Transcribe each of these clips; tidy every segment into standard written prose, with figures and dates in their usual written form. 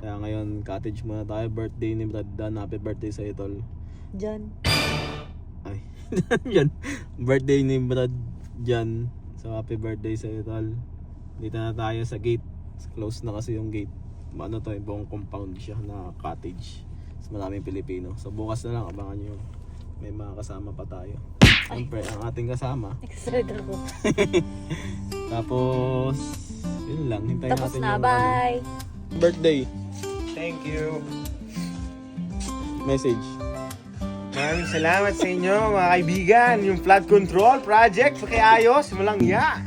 Kaya ngayon, cottage muna tayo. Birthday ni Brad Dan. Happy birthday sa tol. Diyan. Ay, yan. Birthday ni Brad Jan. So, happy birthday sa tol. Dito na tayo sa gate. Close na kasi yung gate. Ano to, yung buong compound siya na cottage. So, maraming Pilipino. So, bukas na lang, abangan nyo. May mga kasama pa tayo. Siyempre, ang ating kasama. Excited ako. Tapos, yun lang. Hintayin Tapos natin na, yung bye! birthday Thank you. message. Maraming salamat sa inyo mga kaibigan. Yung flood control project, pakiayos, walang ya.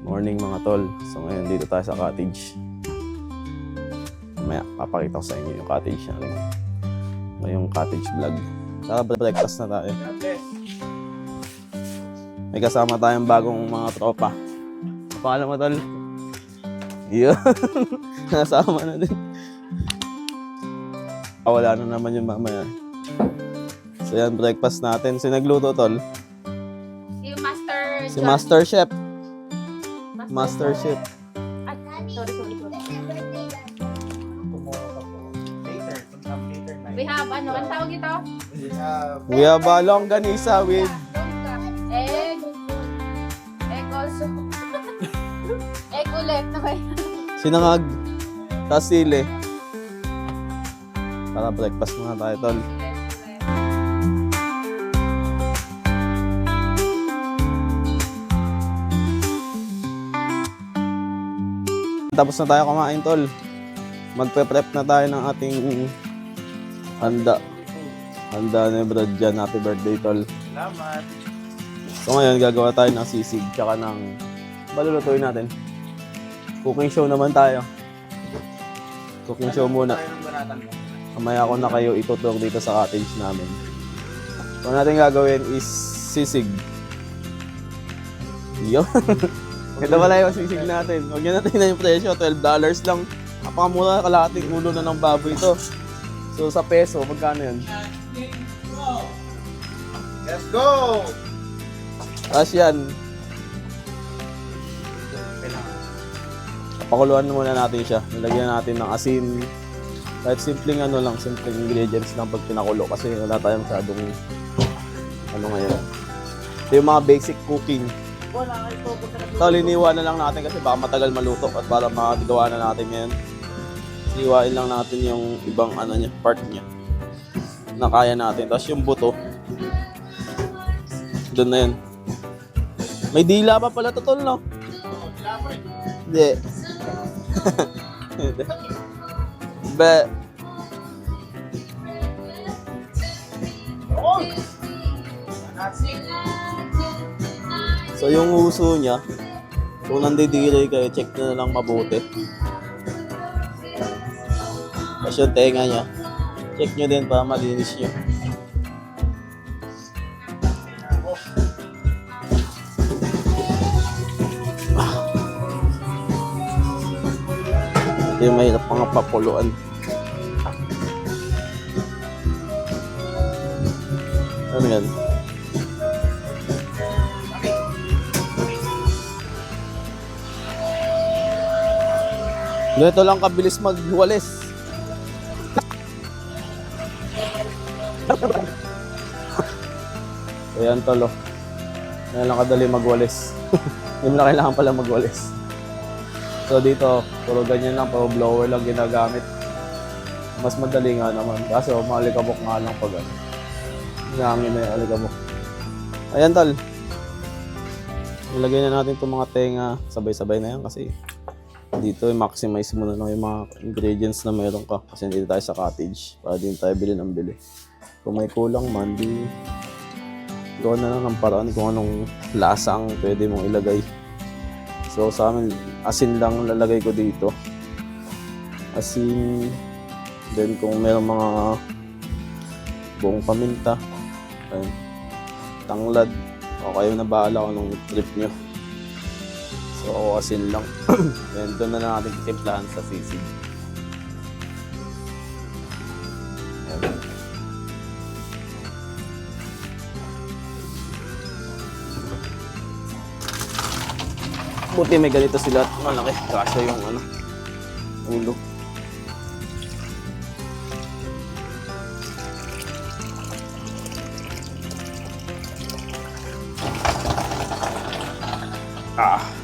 Morning mga tol. So ngayon dito tayo sa cottage. Mamaya papakita ko sa inyo yung cottage natin. Ngayong cottage vlog. Saka breakfast na tayo. God bless. May kasama tayong bagong mga tropa. Paano mo tol? Yun. Nasama na din. Wala na naman yung mamaya. So yan, breakfast natin. Sino nagluto tol? Si Master Si Master Chef. Master Chef. Sorry. Later, sometime later night. We have, ang tawag ito? We have longganisa with Egg. Egg also. Egg ulit na kayo. sinangag. Tapos sili. Para breakfast muna tayo tol. Tapos na tayo kumain tol. Magpe-prep na tayo ng ating handa. Handa ni Brad Jan. Happy birthday tol. Salamat. So ngayon gagawa tayo ng sisig tsaka ng balulutuin natin. Cooking show naman tayo. Cooking show muna. Tayo ng baratan mo. Mamaya ako na kayo itutur dito sa cottage namin. So, ang natin gagawin is sisig. Yun. Ito pala yung sisig natin. Huwag nyo natin na yung presyo. $12 lang. Napakamura, kalahating ulo na ng baboy ito. So sa peso, magkano yun? Let's go! Tapos yan. Pakuluan muna natin siya. Nilagyan natin ng asin. Kahit simpleng simpleng ingredients lang pag pinakulo kasi wala tayong masyadong ngayon. Ito yung mga basic cooking. Ito, liniwan na lang natin kasi baka matagal maluto at para makagawa na natin yan. Liwain lang natin yung ibang part niya na kaya natin. Tapos yung buto, doon na yun. May dila pa pala to tol, no? Hindi. But so yung uso niya, kung nandidiri kayo, check nyo na lang mabuti. Tapos yung tenga niya, check nyo din para malinis nyo. Ito yung mahirap mga pakuluan. Ano yan? Ganito lang kabilis magwalis. Ayan tolo. Ayan lang kadali magwalis. Hindi mo na kailangan pala magwalis. So dito, puro ganyan lang, puro blower lang ginagamit. Mas madali nga naman. Kaso maalikabok nga lang pag hangin na yung alikabok. Ayan tol. Ilagay na natin itong mga tenga. Sabay-sabay na yan kasi dito maximize mo na lang yung mga ingredients na mayroon ka. Kasi dito tayo sa cottage. Para din tayo bili ng bili. Kung may kulang man, di gawa na lang ng paraan kung anong lasa ang pwede mong ilagay. So sa amin, asin lang lalagay ko dito. Asin. Then kung mayroong mga buong paminta, ayun, tanglad, o kayo na bahala kung anong trip nyo. So ako asin lang. Then doon na natin titimplahan sa sisig. Ayan. Buti may ganito sila at malaki. Kasya yung ulo. Ah.